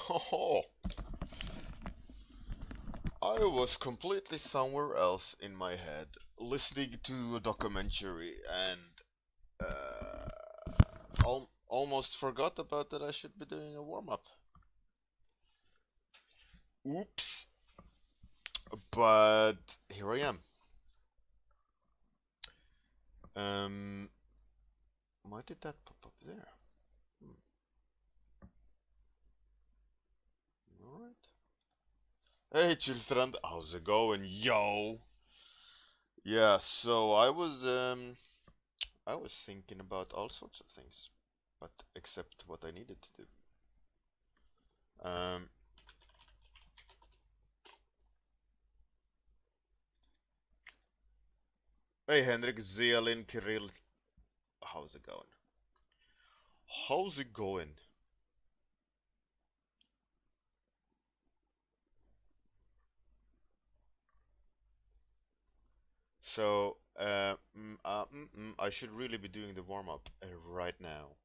Oh, I was completely somewhere else in my head, listening to a documentary, and almost forgot about that I should be doing a warm up. Oops. But here I am. Um, why did that pop up there? Alright. Hey children, how's it going, yo? Yeah, so I was thinking about all sorts of things, but except what I needed to do. Hey Henrik, Zealin, Kirill, how's it going? How's it going? So, I should really be doing the warm up right now.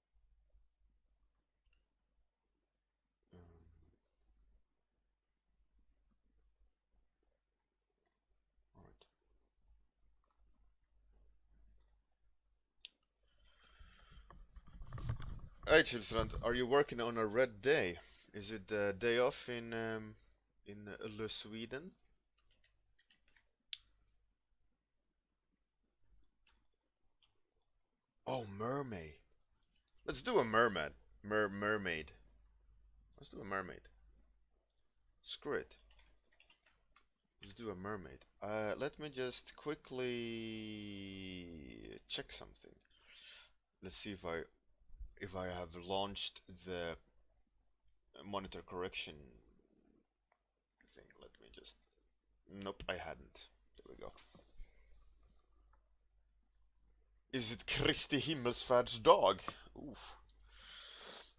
Mm, alright. Hey children, are you working on a red day? Is it a day off in Sweden? Oh, mermaid. Let's do a mermaid. Mermaid. Let's do a mermaid. Screw it. Let's do a mermaid. Let me just quickly check something. Let's see if I have launched the monitor correction thing. Let me just. Nope, I hadn't. There we go. Is it Kristi Himmelsfärdsdag? Oof.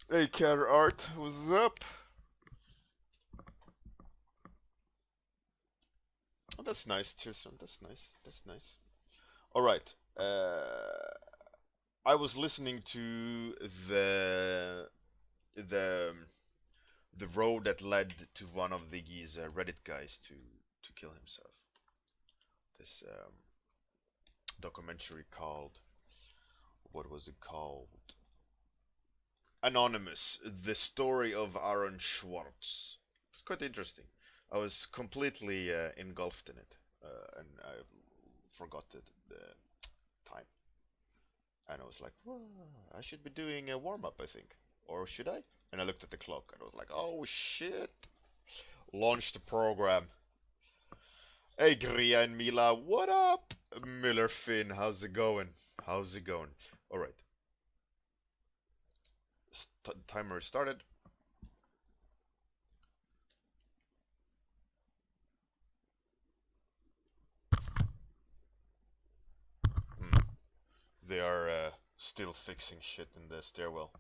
Hey, Car Art, what's up? Oh, that's nice, Tristan. That's nice. That's nice. All right. I was listening to the the road that led to one of these Reddit guys to kill himself. This documentary called, what was it called? Anonymous: The Story of Aaron Schwartz. It's quite interesting. I was completely engulfed in it, and I forgot the time. And I was like, well, I should be doing a warm up, I think. Or should I? And I looked at the clock and I was like, oh shit. Launch the program. Hey, Gria and Mila, what up? Miller Finn, how's it going? How's it going? Alright. Timer started. They are still fixing shit in the stairwell.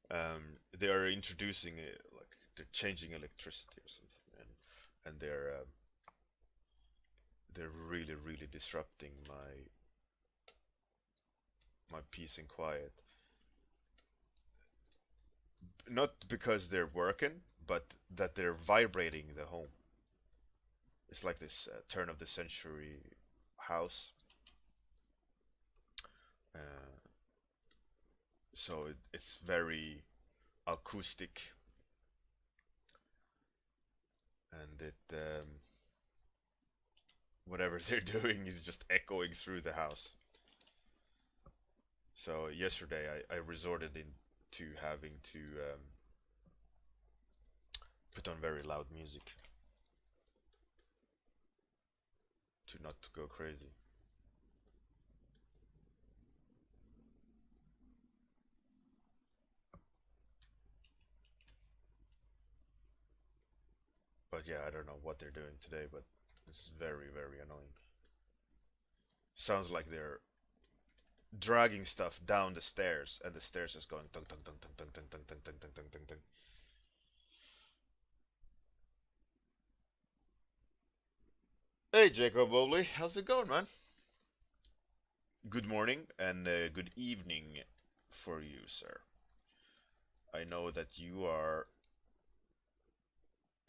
They are introducing like they're changing electricity or something, and they're really disrupting my peace and quiet. Not because they're working, but that they're vibrating the home. It's like this turn of the century house. Uh, so it's very acoustic, and whatever they're doing is just echoing through the house. So yesterday I resorted into having to put on very loud music to not go crazy. But yeah, I don't know what they're doing today, but it's very annoying. Sounds like they're dragging stuff down the stairs, and the stairs is going tung tung tung tung tung tung tung tung tung tung tung tung tung. Hey Jacob Bowley, how's it going, man? Good morning and good evening for you, sir. I know that you are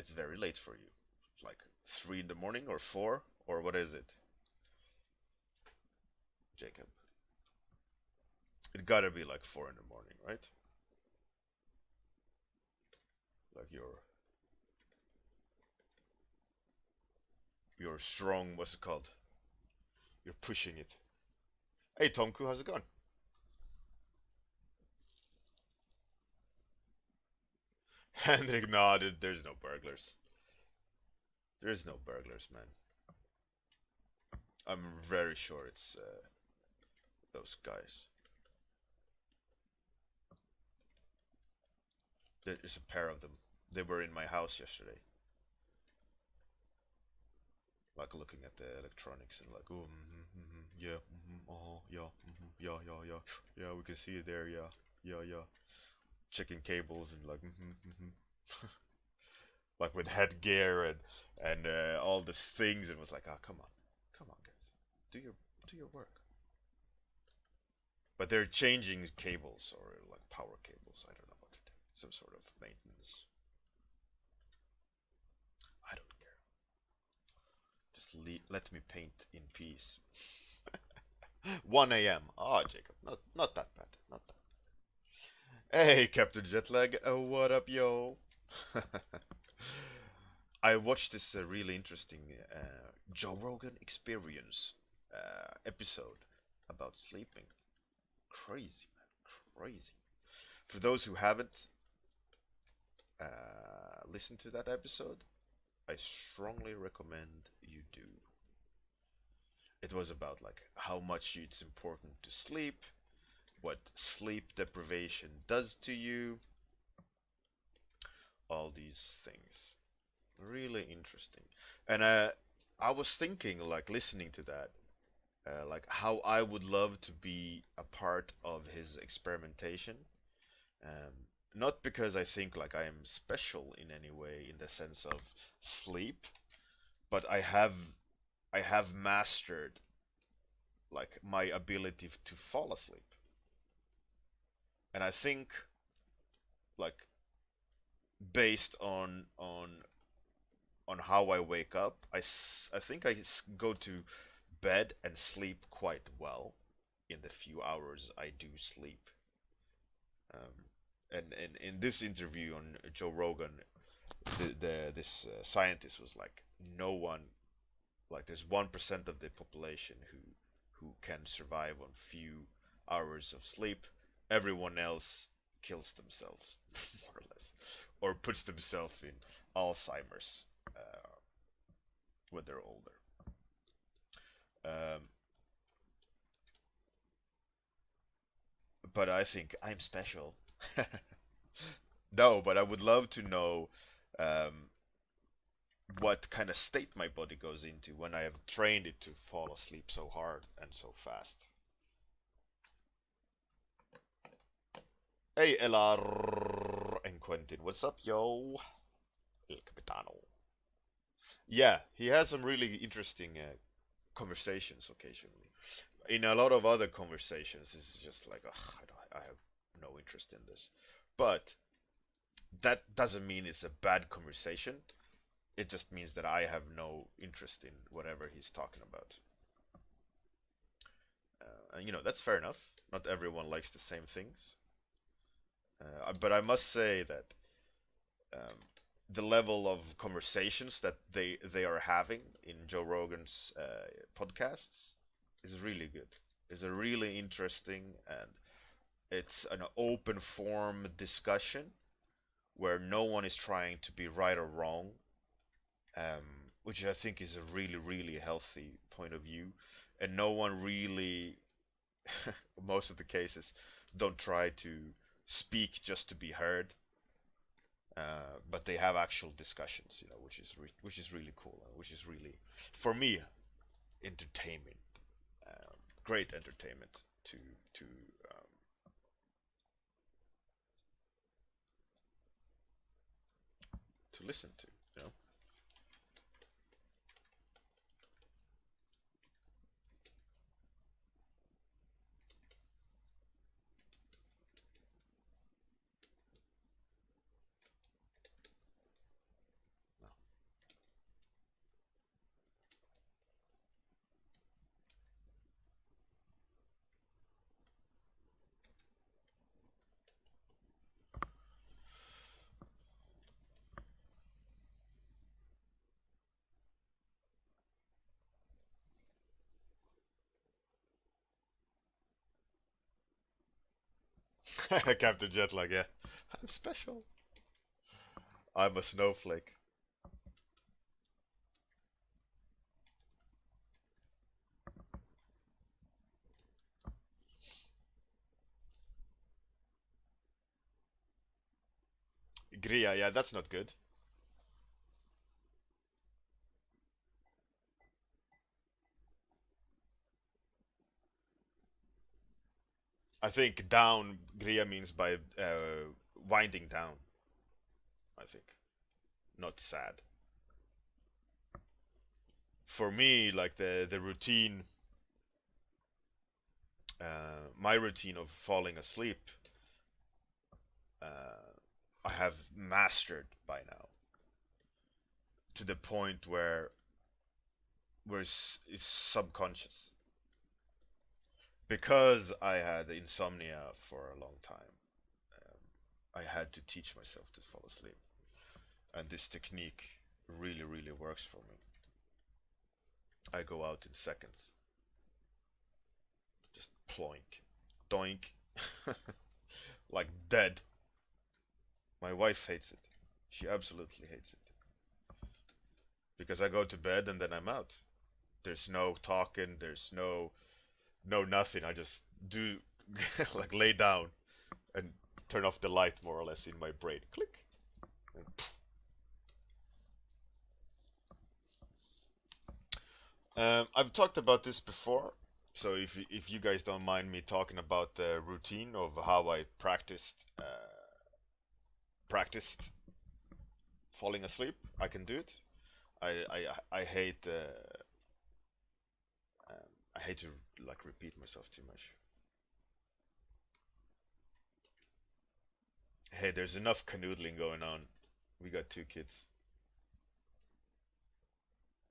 It's very late for you. It's like 3 in the morning or 4 or what is it, Jacob? It gotta be like 4 in the morning, right? Like you're strong. What's it called? You're pushing it. Hey Tomku, how's it going? Hendrik nodded. There's no burglars. There's no burglars, man. I'm very sure it's those guys. There's a pair of them. They were in my house yesterday. Like looking at the electronics and like, oh, yeah, yeah, yeah, yeah, yeah, yeah. We can see it there, yeah, yeah, yeah. Checking cables and like, like with headgear and all these things, and was like, ah, come on, guys, do your work. But they're changing cables or like power cables. I don't know what they're doing. Some sort of maintenance. I don't care. Just let me paint in peace. 1 a.m. Ah, Jacob, not that bad. Not that bad. Hey, Captain Jetlag. What up, yo? I watched this really interesting Joe Rogan experience episode about sleeping. Crazy, man, crazy. For those who haven't listened to that episode, I strongly recommend you do. It was about like how much it's important to sleep, what sleep deprivation does to you, all these things. Really interesting. And I was thinking, like listening to that, like how I would love to be a part of his experimentation. Um, Not because I think like I am special in any way in the sense of sleep, but I have mastered like my ability to fall asleep. And I think like based on how I wake up, I think go to bed and sleep quite well in the few hours I do sleep. Um, and in this interview on Joe Rogan, this scientist was like, no one, like there's 1% of the population who can survive on few hours of sleep. Everyone else kills themselves, more or less, or puts themselves in Alzheimer's when they're older. Um, but I think I'm special. No, but I would love to know um, what kind of state my body goes into when I have trained it to fall asleep so hard and so fast. Hey, Elar and Quentin, what's up, yo? El Capitano. Yeah, he has some really interesting conversations occasionally. In a lot of other conversations, it's just like, ugh, I have no interest in this. But that doesn't mean it's a bad conversation. It just means that I have no interest in whatever he's talking about. And that's fair enough. Not everyone likes the same things. But I must say that um, the level of conversations that they are having in Joe Rogan's podcasts is really good. It's a really interesting, and it's an open form discussion where no one is trying to be right or wrong, which I think is a really, really healthy point of view. And no one really, most of the cases, don't try to speak just to be heard, but they have actual discussions, which is really cool, which is really, for me, entertainment, great entertainment to um, to listen to. You know, Captain Jetlag, yeah. I'm special. I'm a snowflake. Gria, yeah, that's not good. I think down, Gria means by winding down, I think. Not sad. For me, like the routine, my routine of falling asleep, uh, I have mastered by now to the point where it's subconscious. Because I had insomnia for a long time, I had to teach myself to fall asleep, and this technique really works for me. I go out in seconds, just ploink, doink, like dead. My wife hates it. She absolutely hates it because I go to bed and then I'm out. There's no talking. There's no nothing. I just do like lay down and turn off the light more or less in my brain. Click. And I've talked about this before, so if you guys don't mind me talking about the routine of how I practiced falling asleep, I can do it. I hate I hate to like repeat myself too much. Hey, there's enough canoodling going on. We got two kids.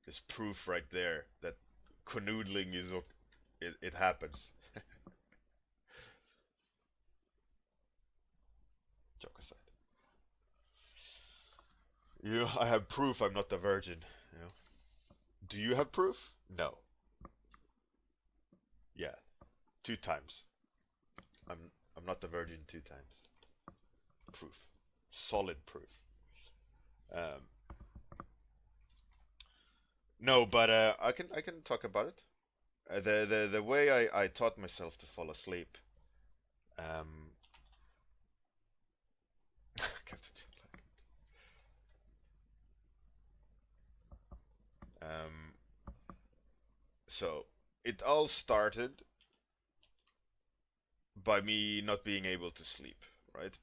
There's proof right there that canoodling is it happens. Joke aside, I have proof I'm not a virgin. You know, do you have proof? No. Yeah, two times. I'm not a virgin two times. Proof, solid proof. Um, no, but I can talk about it. The way I taught myself to fall asleep. Um, Captain Jetlag. Um, so it all started by me not being able to sleep, right?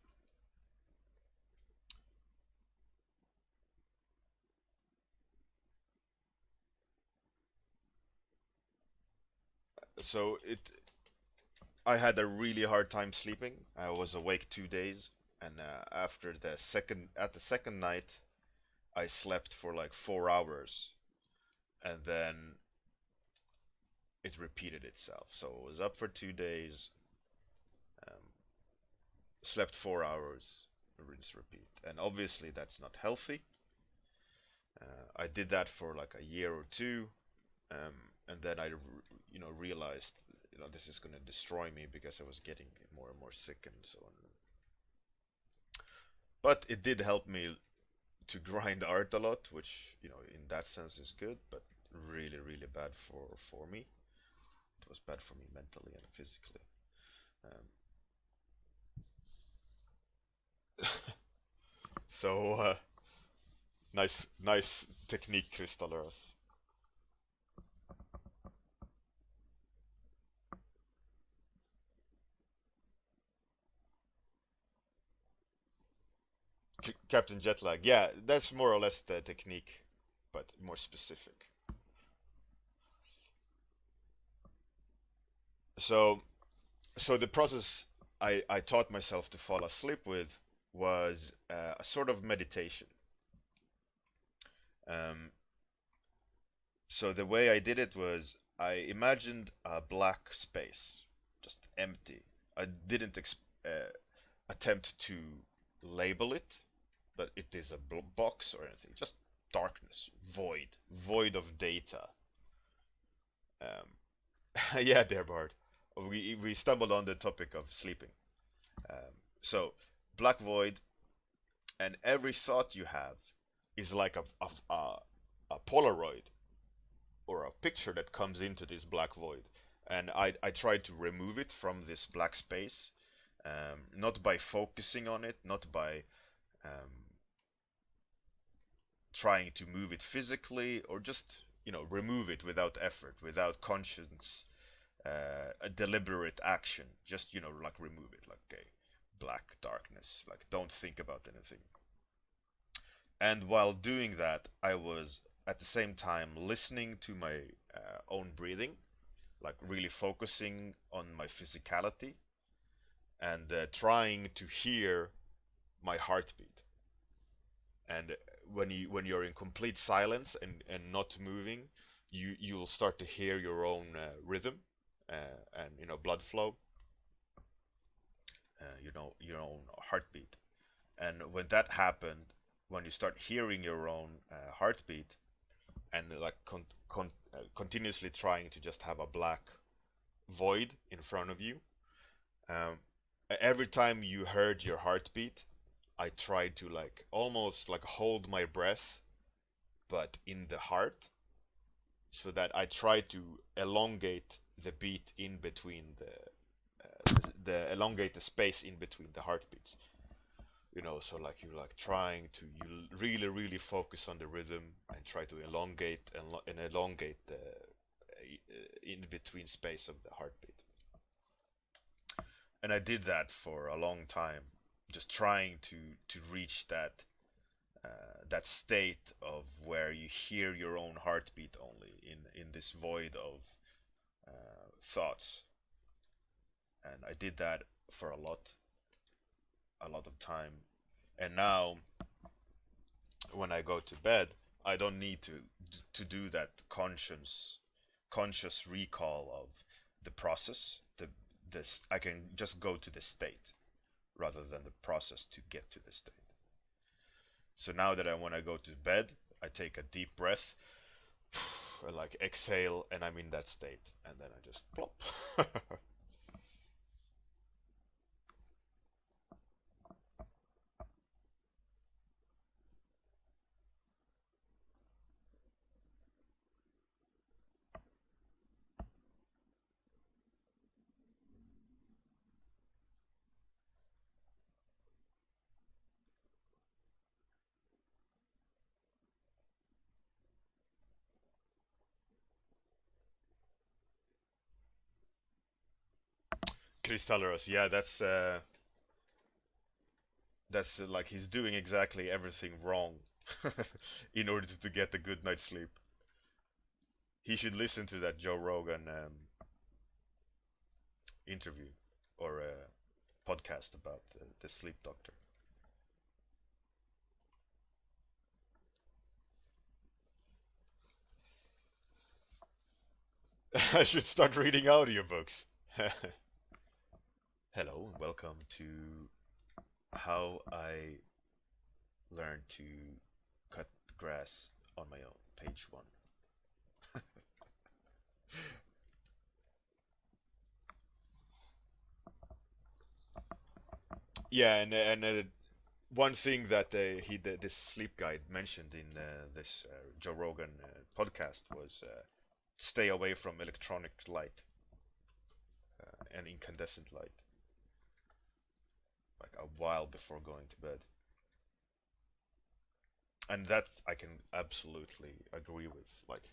So I had a really hard time sleeping. I was awake 2 days, and after the second night, I slept for like 4 hours, and then it repeated itself. So I was up for 2 days, um, slept 4 hours, rinse, repeat, and obviously that's not healthy. I did that for like a year or two, and then I realized this is gonna destroy me because I was getting more and more sick and so on. But it did help me to grind art a lot, which in that sense is good, but really bad for me. It was bad for me mentally and physically. Um, so nice technique, Crystaleros. Captain Jetlag. Yeah, that's more or less the technique, but more specific. So, so the process I taught myself to fall asleep with was a sort of meditation. Um, so the way I did it was I imagined a black space, just empty. I didn't attempt to label it, that it is a box or anything. Just darkness, void of data. Um, yeah, dear Bard. We stumbled on the topic of sleeping. So black void, and every thought you have is like a Polaroid or a picture that comes into this black void. And I try to remove it from this black space, not by focusing on it, not by um, trying to move it physically, or just remove it without effort, without conscience, a deliberate action. Just like remove it, like okay, black darkness. Like don't think about anything. And while doing that, I was at the same time listening to my own breathing, like really focusing on my physicality and trying to hear my heartbeat. And when you're in complete silence and not moving, you'll start to hear your own rhythm and blood flow, your own heartbeat. And when that happened, when you start hearing your own heartbeat, and like continuously trying to just have a black void in front of you, um, every time you heard your heartbeat, I tried to like almost like hold my breath, but in the heart, so that I try to elongate the beat in between the elongate the space in between the heartbeats. So like you're like trying to you really focus on the rhythm and try to elongate and elongate the in between space of the heartbeat. And I did that for a long time, just trying to reach that state of where you hear your own heartbeat only in this void of thoughts. And I did that for a lot of time. And now when I go to bed, I don't need to do that conscious recall of the process. This I can just go to the state rather than the process to get to the state. So now that when I go to bed, I take a deep breath, like exhale, and I'm in that state, and then I just plop. Crystalleros, yeah, that's like he's doing exactly everything wrong in order to get a good night's sleep. He should listen to that Joe Rogan interview or podcast about the sleep doctor. I should start reading audiobooks. Hello and welcome to how I learned to cut grass on my own, page one. Yeah, and one thing that this sleep guide mentioned in this Joe Rogan podcast was stay away from electronic light and incandescent light, like a while before going to bed. And that I can absolutely agree with. Like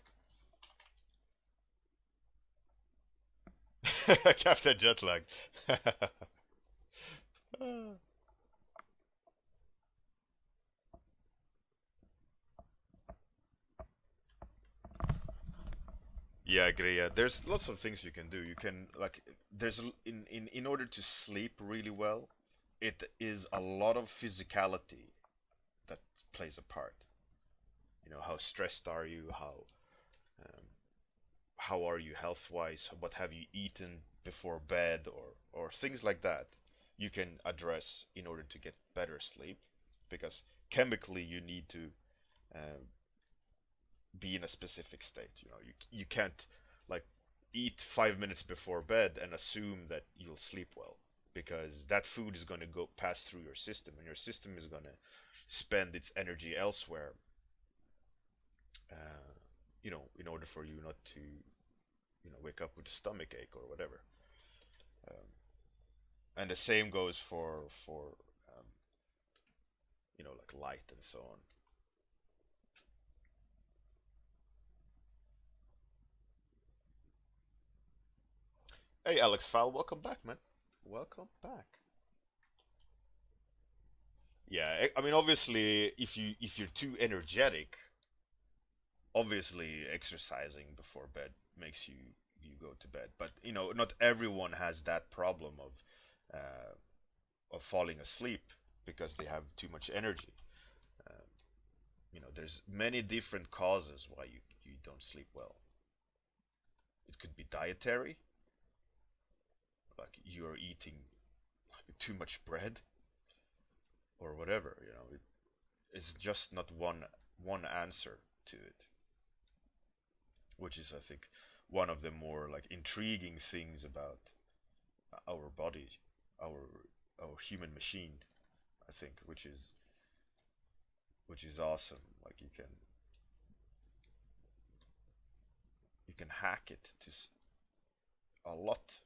Captain Jetlag. Yeah, I agree. Yeah, there's lots of things you can do. You can like in order to sleep really well, it is a lot of physicality that plays a part. How stressed are you? Um, how are you health wise? What have you eaten before bed, or things like that. You can address in order to get better sleep, because chemically you need to um, be in a specific state. You can't like eat 5 minutes before bed and assume that you'll sleep well. because that food is going to go pass through your system, and your system is going to spend its energy elsewhere. In order for you not to, wake up with a stomach ache or whatever. Um, and the same goes for like light and so on. Hey, Alex Fowl, welcome back, man. Welcome back. Yeah, I mean, obviously, if you're too energetic, obviously exercising before bed makes you go to bed. But not everyone has that problem of falling asleep because they have too much energy. Um, there's many different causes why you don't sleep well. It could be dietary, like you're eating like too much bread or whatever. It's just not one answer to it, which is, I think, one of the more like intriguing things about our body, our our human machine. I think, which is awesome. Like you can hack it to a lot.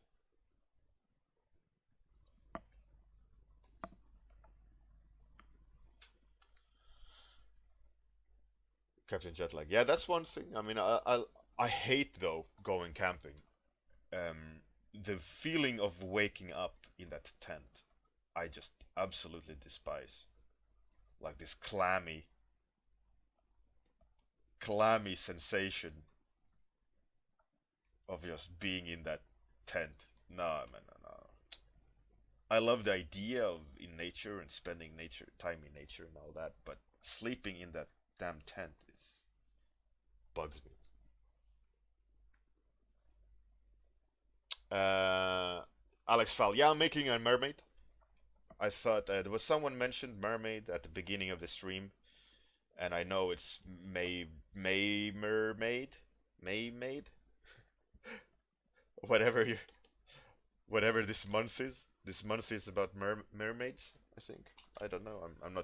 Captain Jetlag. Yeah, that's one thing. I mean, I hate though going camping. The feeling of waking up in that tent, I just absolutely despise. Like this clammy sensation of just being in that tent. No, man, no, no. I love the idea of in nature and spending nature time in nature and all that, but sleeping in that damn tent is bugs me. Uh, Alex Fal, yeah, I'm making a mermaid. I thought there was someone mentioned mermaid at the beginning of the stream, and I know it's May mermaid, May maid, whatever you whatever this month is. This month is about mermaids. I think. I don't know. I'm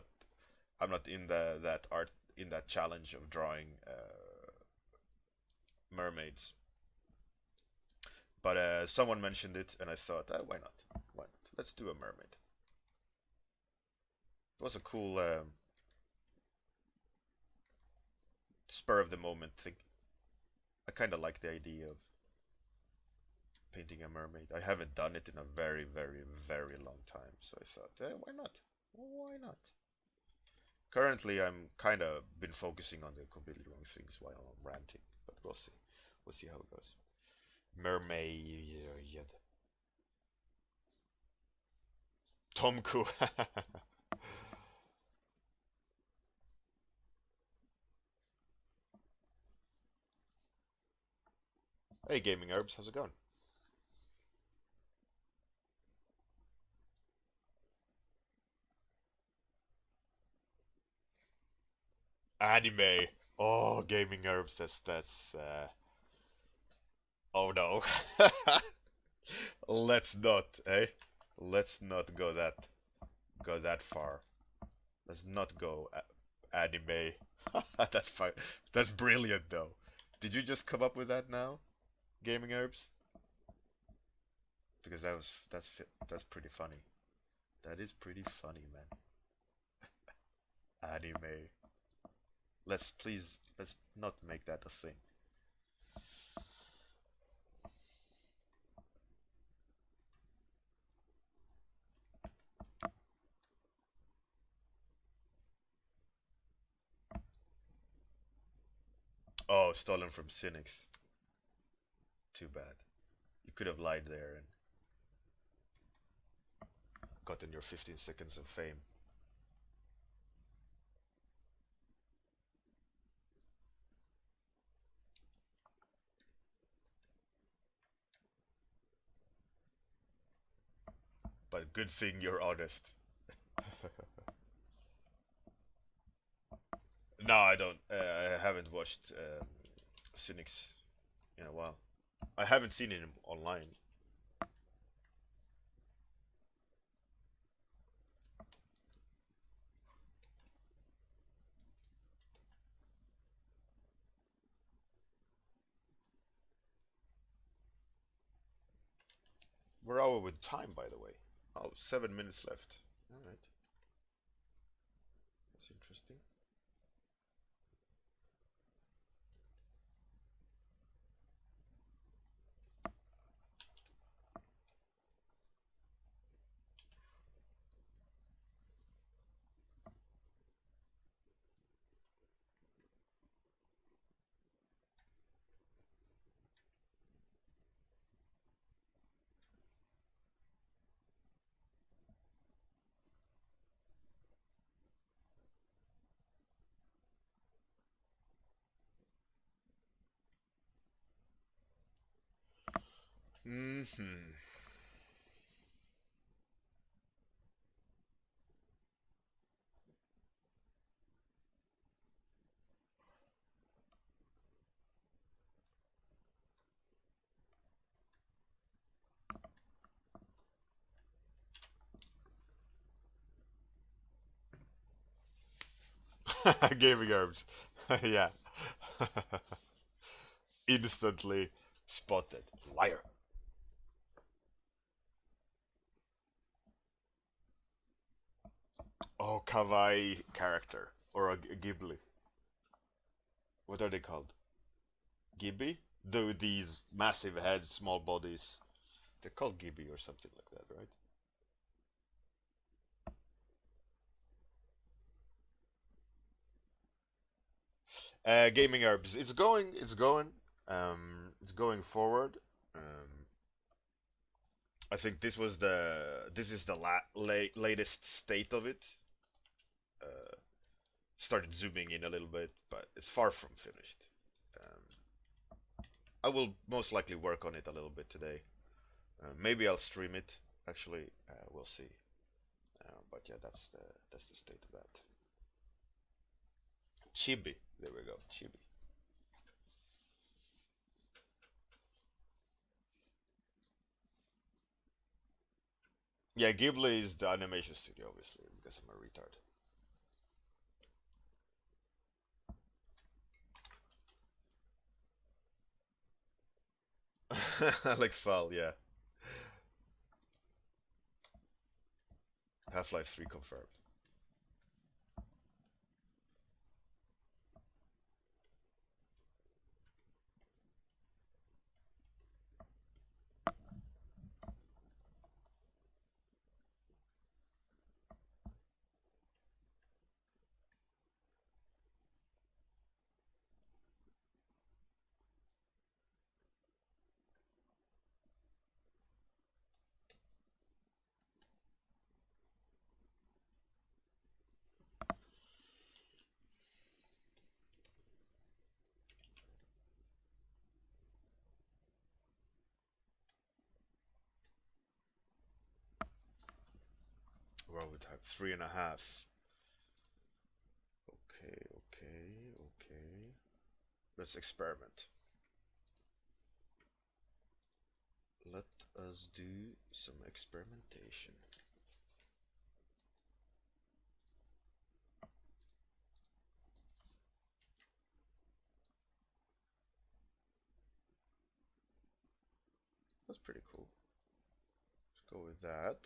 not in that art in that challenge of drawing mermaids. But someone mentioned it, and I thought, why not? Why not? Let's do a mermaid. It was a cool spur of the moment thing. I kind of like the idea of painting a mermaid. I haven't done it in a very, very, very long time, so I thought, why not? Why not? Currently, I'm kind of been focusing on the completely wrong things while I'm ranting, but we'll see. We'll see how it goes. Mermaid. Tomku. Hey, Gaming Herbs, how's it going? Anime. Oh, Gaming Herbs. That's. Oh no. Let's not, eh? Let's not go that far. Let's not go anime. That's fine. That's brilliant, though. Did you just come up with that now, Gaming Herbs? Because that's pretty funny. That is pretty funny, man. Anime. Let's not make that a thing. Oh, stolen from Cynics. Too bad. You could have lied there and gotten your 15 seconds of fame. But good thing you're honest. No, I don't. I haven't watched Cynics in a while. I haven't seen him online. Where are we with time, by the way? Oh, 7 minutes left. All right, that's interesting. Mm-hmm. Gaming herbs. Yeah. Instantly spotted. Liar. Oh, kawaii character. Or a Ghibli. What are they called? Ghibli? These massive heads, small bodies. They're called Ghibli or something like that, right? Gaming herbs. It's going forward. Um, I think this is the latest state of it. Uh, Started zooming in a little bit, but it's far from finished. Um, I will most likely work on it a little bit today. Maybe I'll stream it. Actually, we'll see. But yeah, that's the state of that. Chibi. There we go. Chibi. Yeah, Ghibli is the animation studio, obviously, because I'm a retard. Alex Fall, yeah. Half-Life 3 confirmed. Well, we type 3.5. Okay, okay, okay. Let's experiment. Let us do some experimentation. That's pretty cool. Let's go with that.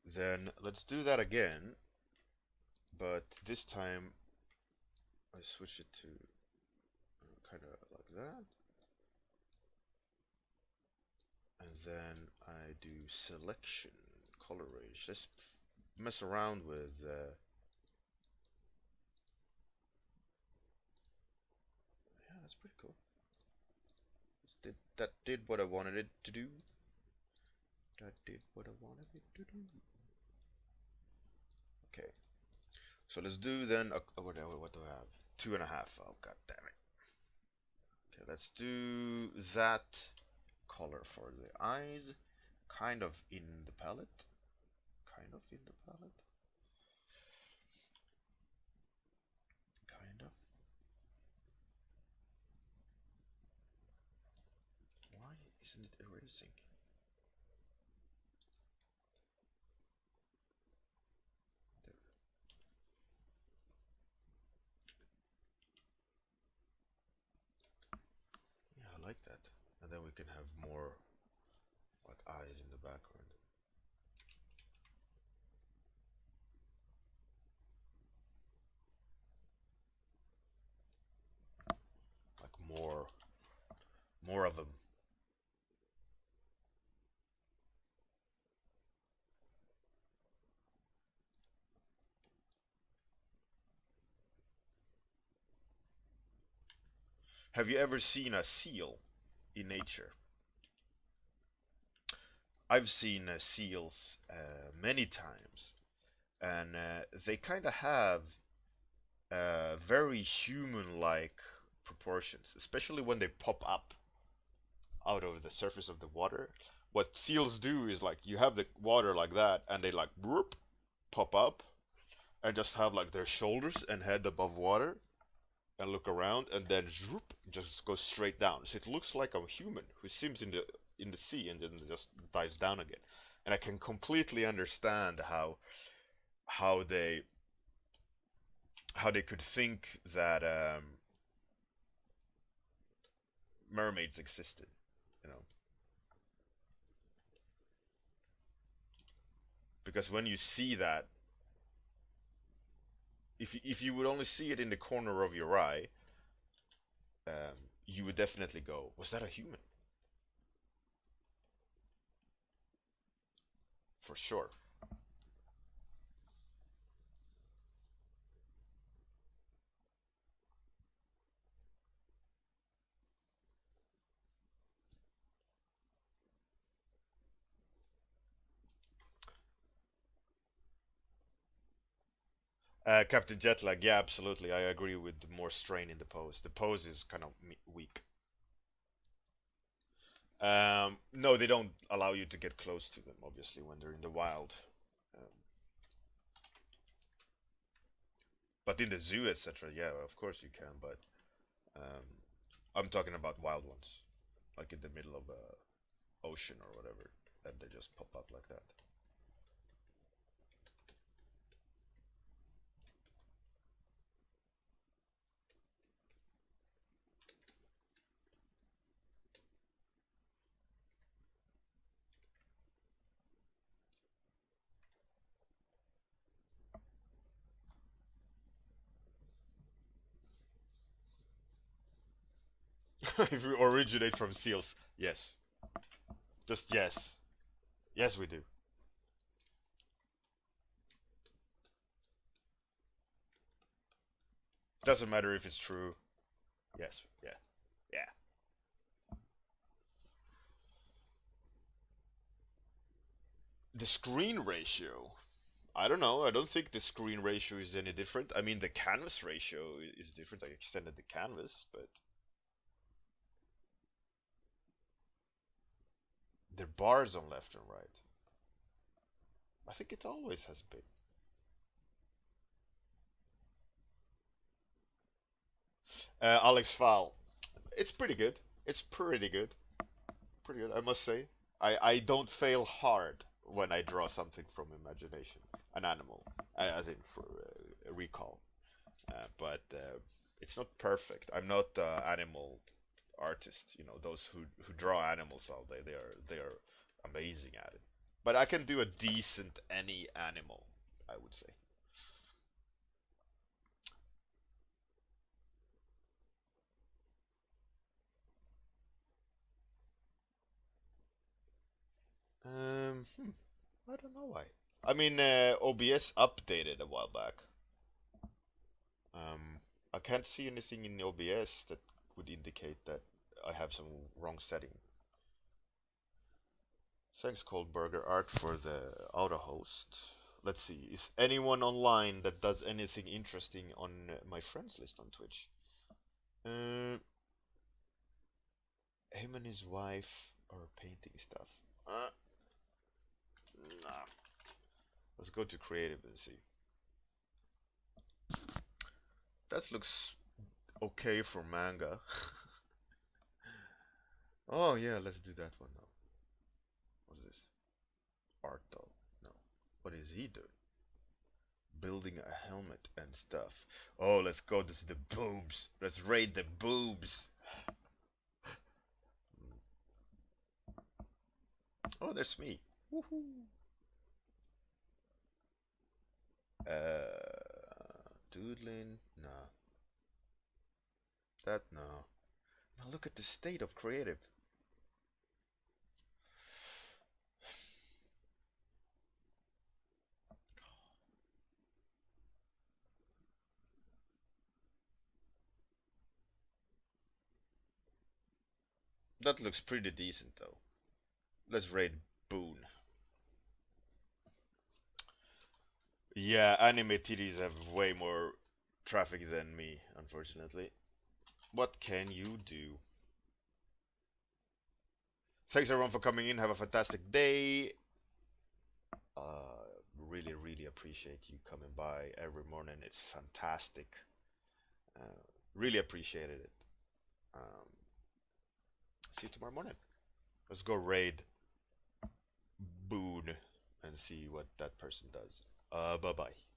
Then let's do that again, but this time I switch it to kind of like that. And then I do selection, color range. Just mess around with. Yeah, that's pretty cool. That did what I wanted it to do. That did what I wanted it to do. Okay, so let's do then. What do I have? 2.5. Oh god damn it. Okay, let's do that color for the eyes. Kind of in the palette. Kind of in the palette. Kind of. Why isn't it erasing? There. Yeah, I like that. And then we can have more. eyes in the background. Like more of them. Have you ever seen a seal in nature? I've seen seals many times, and they kind of have very human-like proportions, especially when they pop up out of the surface of the water. What seals do is like you have the water like that, and they like whoop, pop up, and just have like their shoulders and head above water, and look around, and then zoop, just go straight down. So it looks like a human who swims in the sea and then just dives down again. And I can completely understand how they how they could think that mermaids existed, you know, because when you see that, if you would only see it in the corner of your eye, you would definitely go, "Was that a human?" For sure. Captain Jetlag, yeah, absolutely. I agree with more strain in the pose. The pose is kind of weak. No, they don't allow you to get close to them, obviously, when they're in the wild. Um, but in the zoo, etc., yeah, of course you can. But um, I'm talking about wild ones, like in the middle of a ocean or whatever, and they just pop up like that. If we originate from seals, yes, just yes, yes, we do. Doesn't matter if it's true. Yes, yeah, yeah. The screen ratio. I don't know. I don't think the screen ratio is any different. I mean, the canvas ratio is different. I extended the canvas, but there are bars on left and right. I think it always has been. Alex Fowl. It's pretty good. It's pretty good. Pretty good, I must say. I don't fail hard when I draw something from imagination. An animal, as in for recall. But it's not perfect. I'm not animal artist. You know, those who draw animals all day. They are amazing at it. But I can do a decent any animal, I would say. I don't know why. I mean, OBS updated a while back. I can't see anything in OBS that would indicate that I have some wrong setting. Thanks, Coldburger Art, for the auto host. Let's see, is anyone online that does anything interesting on my friends list on Twitch? Uh, him and his wife are painting stuff. Nah. Let's go to creative and see. That looks okay for manga. Oh yeah, let's do that one now. What's this? Art doll. No. What is he doing? Building a helmet and stuff. Oh, let's go to the boobs. Let's raid the boobs. Oh, there's me. Woohoo. Doodling? No. That no. Now look at the state of creative. That looks pretty decent though. Let's raid Boone. Yeah, anime titties have way more traffic than me, unfortunately. What can you do? Thanks everyone for coming in. Have a fantastic day. Really, really appreciate you coming by every morning. It's fantastic. Uh, really appreciated it. Um, See you tomorrow morning. Let's go raid Boone and see what that person does. Bye bye.